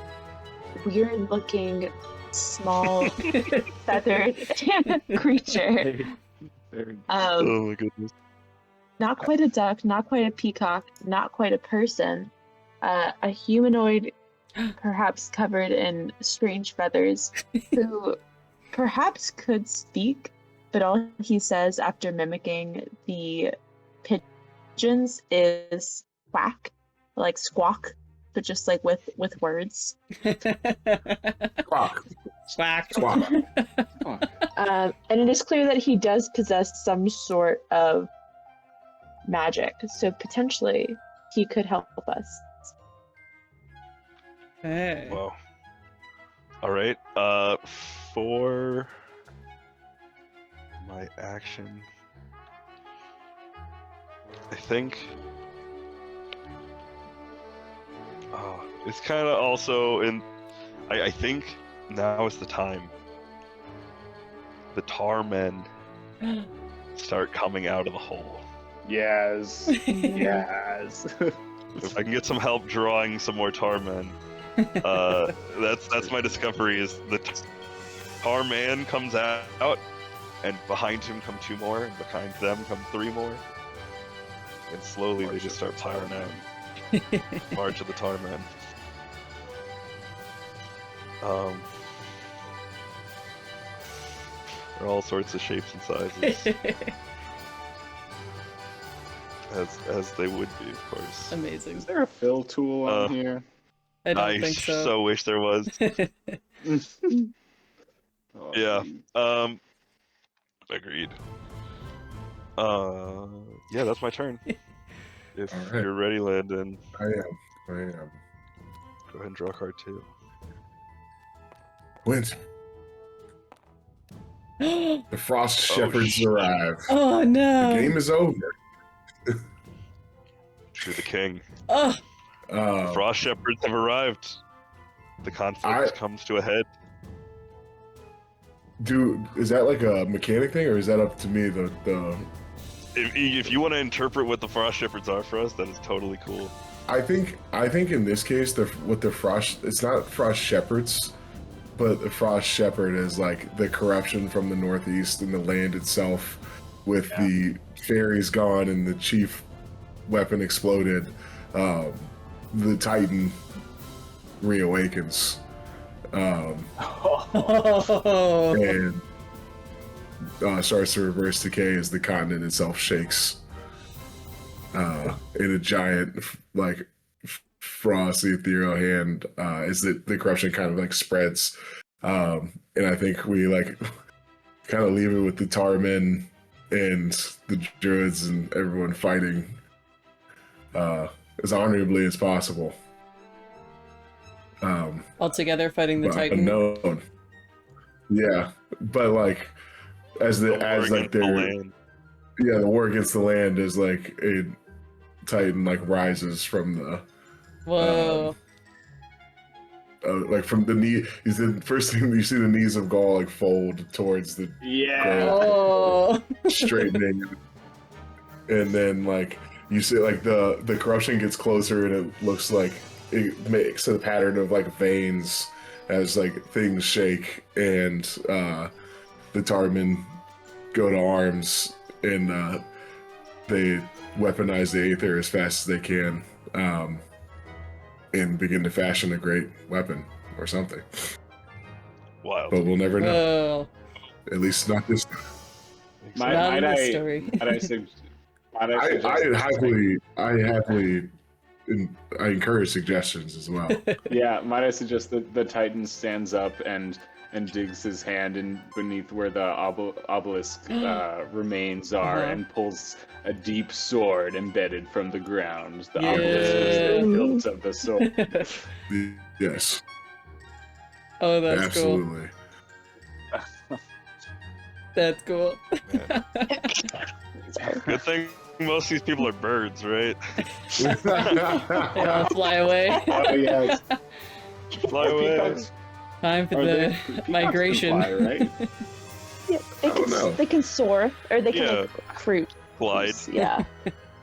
weird-looking, small, feathered creature.
Oh my goodness.
Not quite a duck, not quite a peacock, not quite a person. A humanoid, perhaps covered in strange feathers, who perhaps could speak, but all he says after mimicking the pigeons is quack, like squawk, but just like with words.
Squawk.
Quack.
Squawk.
And it is clear that he does possess some sort of magic, so potentially he could help us.
Hey.
Wow. All right. For my action, I think. It's kind of also in. I think now is the time. The tar men start coming out of the hole.
Yes. Yes.
If I can get some help drawing some more tar men, that's my discovery. Is the tar man comes out, and behind him come 2 more, and behind them come 3 more, and slowly they just start piling out. March of the tar men. They're all sorts of shapes and sizes, as they would be, of course.
Amazing.
Is there a fill tool on here?
I don't think so.
wish there was.
Oh,
Yeah.
geez.
Agreed. Yeah, that's my turn. If
All right.
you're ready, Landon,
I am.
go ahead and draw a card 2.
Wins. The Frost Shepherds
shit.
arrive.
Oh no.
The game is over.
To the king.
Oh.
The Frost Shepherds have arrived. The conflict comes to a head.
Dude, is that like a mechanic thing, or is that up to me? The
If you want to interpret what the Frost Shepherds are for us, that is totally cool.
I think in this case, it's not Frost Shepherds, but the Frost Shepherd is like the corruption from the northeast and the land itself, with the fairies gone and the chief weapon exploded. The Titan reawakens, and starts to reverse decay as the continent itself shakes in a giant frosty ethereal hand, as the corruption kind of like spreads, and I think we kind of leave it with the Tarmen and the Druids and everyone fighting as honorably as possible.
All together fighting the Titan.
Unknown. Yeah, but the war against the land is like a Titan rises from the
Whoa.
like from the knee. He's the first thing you see the knees of Gaul like fold towards the
Yeah.
Oh.
straightening, and then like you see like the corruption gets closer, and it looks like it makes a pattern of like veins as like things shake, and the Tarman go to arms, and they weaponize the Aether as fast as they can, and begin to fashion a great weapon or something.
Wild.
But we'll never know.
Whoa.
At least not this time.
Not in
Might
this
I?
story.
Might I suggest?
I encourage suggestions as well.
Yeah, might I suggest that the Titan stands up and digs his hand in beneath where the obelisk remains are,
Uh-huh.
and pulls a deep sword embedded from the ground. The
Yeah.
obelisk was the hilt of the sword.
Yes,
Oh, that's cool.
absolutely.
That's cool.
Good thing most of these people are birds, right?
They all fly away.
Oh yes.
Fly away.
Peacocks-
Time for
are
the
peacocks can
migration.
fly, right?
Yeah,
know.
they can soar, or they can
Yeah.
like cruise.
Glide.
Yeah,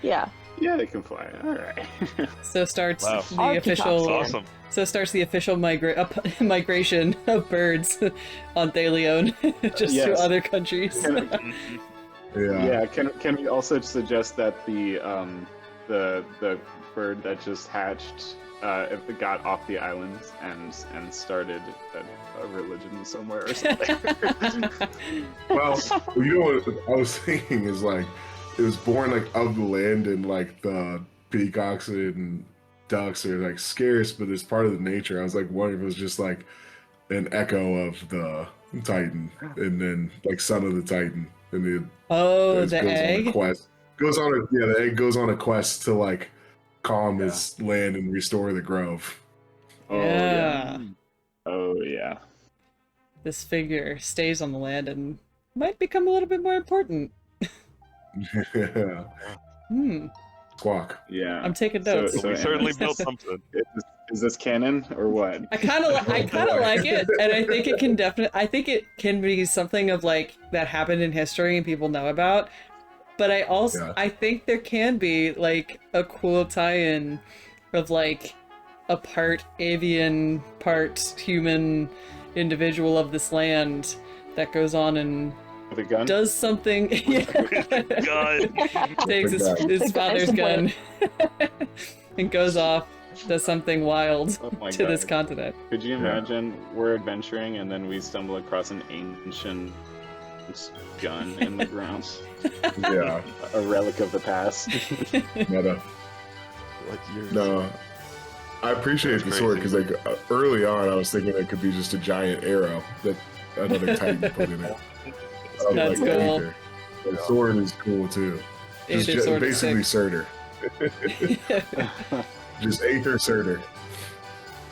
yeah.
Yeah, they can fly. All right.
So starts
Wow.
the
Our
official.
peacocks
Awesome.
So starts the official migration of birds on Thalion, just to
Yes.
other countries.
Yeah.
Can we also suggest that the bird that just hatched got off the island and started a religion somewhere or something?
Well, you know what I was thinking is like it was born like of the land, and like the peacocks and ducks are like scarce, but it's part of the nature. I was like wondering if it was just like an echo of the Titan, and then like son of the Titan, and the
Oh,
it
the
goes on a
egg.
quest. The egg goes on a quest to like calm his land and restore the grove.
Oh
Yeah.
Oh yeah.
This figure stays on the land and might become a little bit more important.
Yeah. Squawk.
Yeah.
I'm taking
So-
notes.
We certainly built something.
Is this canon or what?
I kind of like it, and I think it can I think it can be something of like that happened in history and people know about. But I also I think there can be like a cool tie-in of like a part avian, part human individual of this land that goes on and
With a gun?
does something.
God.
Takes his father's gun and goes off, does something wild
Oh my
to this
God.
continent.
Could you imagine we're adventuring and then we stumble across an ancient gun in the ground?
Yeah.
A relic of the past.
Meta.
What years?
No. I appreciate the
That's
sword because like early on I was thinking it could be just a giant arrow that another Titan put in it.
That's cool.
Aether. The sword is cool too. Just
Aether sword is
basically
sick.
Surtur. Just Aether Surtur.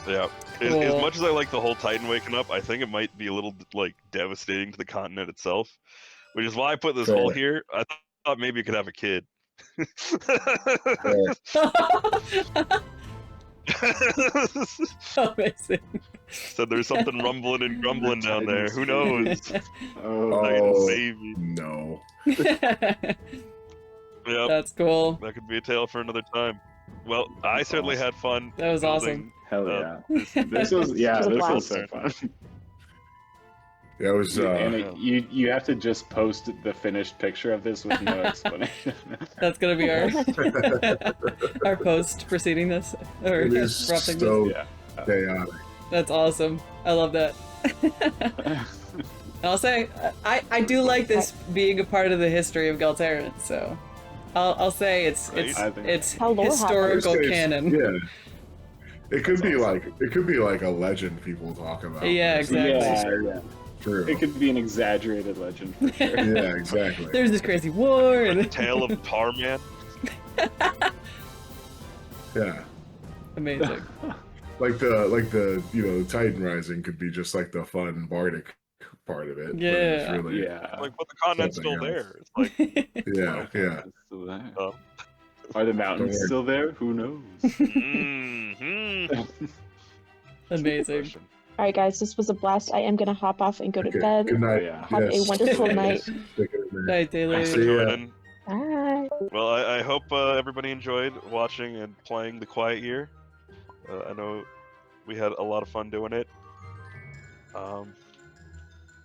Yeah. As
Cool.
much as I like the whole Titan waking up, I think it might be a little like devastating to the continent itself, which is why I put this hole here. I thought maybe it could have a kid.
Amazing.
So there's something rumbling and grumbling down there. Who knows?
Oh,
Titan baby.
No.
Yep.
That's cool.
That could be a tale for another time. Well, I certainly had fun.
That was awesome.
hell
Uh,
yeah. This was
It was a
this was
blast.
so fun.
Yeah, it was
And you have to just post the finished picture of this with no explanation.
That's gonna be our post preceding this or
it is
prompting
so
Yeah.
chaotic.
That's awesome. I love that. And I'll say I do like this being a part of the history of Galterran, so I'll say it's
Right.
I think-
it's
How lore
historical
It's-
canon.
Yeah. It could be like a legend people talk about.
Yeah,
It's
exactly.
Yeah.
True.
It could be an exaggerated legend for sure.
Yeah, exactly.
There's this crazy war and
Tale of Tarman.
Yeah.
amazing.
Like the the Titan Rising could be just like the fun bardic part of it. but it's
Yeah.
really,
Yeah.
Like, but the continent's still
Something
there. It's like,
yeah, yeah.
It's still there.
um,
Are the mountains
Don't worry.
still there? Who knows?
mhm.
Amazing.
Question.
All right, guys, this was a blast. I am gonna hop off and go to
Okay,
bed.
good night.
Yeah.
Have a wonderful night.
Take care, man.
Night,
Thanks for
See ya.
joining.
Bye.
Well, I hope everybody enjoyed watching and playing the Quiet Year. I know we had a lot of fun doing it.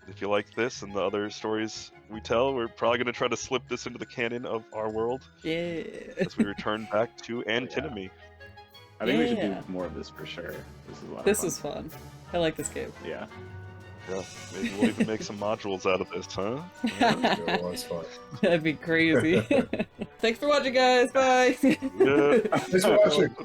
If you like this and the other stories we tell, we're probably going to try to slip this into the canon of our world
Yeah.
as we return back to Antinomy.
I think we should
Yeah.
do more of this for sure. This is a lot
This
of
is fun. I like this game.
Yeah.
Yeah, maybe we'll even make some modules out of this, huh?
Yeah, well, it's fun.
That'd be crazy. Thanks for watching, guys. Bye.
Yeah.
Thanks for watching.